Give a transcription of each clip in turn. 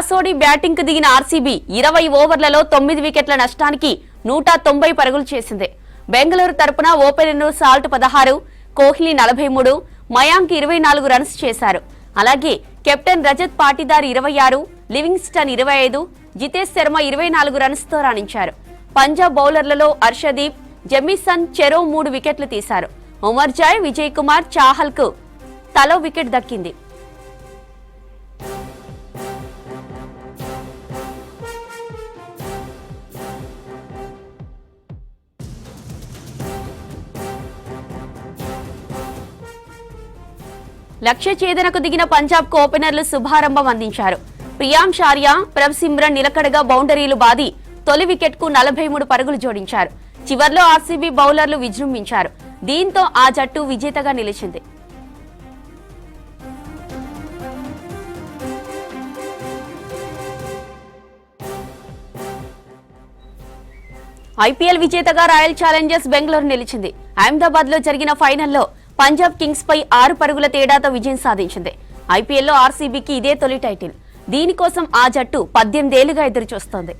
టాసోడి batting కు దిగిన RCB 20 ఓవర్లలో 9 వికెట్ల నష్టానికి 190 పరుగులు చేసింది. బెంగళూరు తరపున ఓపెనర్లు సాల్ట్ 16, కోహ్లీ 43, మయాంక్ 24 రన్స్ చేశారు. అలాగే captain Rajat Patidar 26, Livingstone 25, Jitesh Sharma 24 runs తో రాణించారు. పంజాబ్ బౌలర్లలో హర్షదీప్, జెమిసన్ చెరో 3 వికెట్లు తీశారు. ఉమర్జాయ్, విజయ్ కుమార్, చాహల్ కు తలో వికెట్ దక్కింది. లక్ష్య ఛేదనకు దిగిన పంజాబ్ కు ఓపెనర్లు శుభారంభం అందించారు. ప్రియాంశ్ ఆర్యా, ప్రభ్ సిమ్రన్ నిలకడగా బౌండరీలు బాది తొలి వికెట్ కు 43 పరుగులు జోడించారు. చివర్లో ఆర్సీబీ బౌలర్లు విజృంభించారు. దీంతో ఆ జట్టు విజేతగా నిలిచింది. ఐపీఎల్ విజేతగా రాయల్ ఛాలెంజర్స్ బెంగళూరు నిలిచింది. అహ్మదాబాద్ లో జరిగిన ఫైనల్లో పంజాబ్ కింగ్స్ పై 6 పరుగుల తేడాతో విజయం సాధించింది. ఐపీఎల్లో ఆర్సీబీకి ఇదే తొలి టైటిల్. దీనికోసం ఆ జట్టు 18 ఏళ్లుగా ఎదురుచూస్తోంది.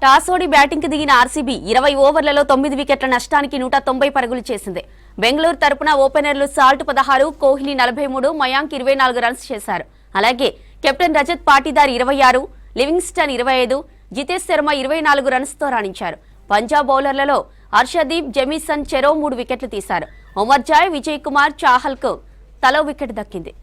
టాసోడి బ్యాటింగ్ కు దిగిన ఆర్సీబీ 20 ఓవర్లలో 9 వికెట్ల నష్టానికి 190 పరుగులు చేసింది. బెంగళూరు తరపున ఓపెనర్లు సాల్ట్ 16, కోహ్లీ 43, మయాంక్ 24 రన్స్ చేశారు. అలాగే captain Rajat Patidar 26, Livingstone 25, Jitesh Sharma 24 runs తో రాణించారు. పంజాబ్ బౌలర్లలో హర్షదీప్, జెమిసన్ చెరో 3 వికెట్లు తీశారు. ఉమర్జాయ్, విజయ్ కుమార్, చాహల్ కు తలో వికెట్ దక్కింది.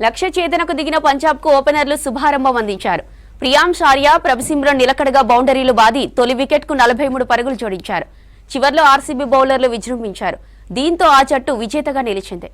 లక్ష్య ఛేదనకు దిగిన పంజాబ్ కు ఓపెనర్లు శుభారంభం అందించారు. ప్రియాంశ్ ఆర్యా, ప్రభ్ సిమ్రన్ నిలకడగా బౌండరీలు బాది తొలి వికెట్ కు 43 పరుగులు జోడించారు. చివర్లో ఆర్సీబీ బౌలర్లు విజృంభించారు. దీంతో ఆ జట్టు విజేతగా నిలిచింది.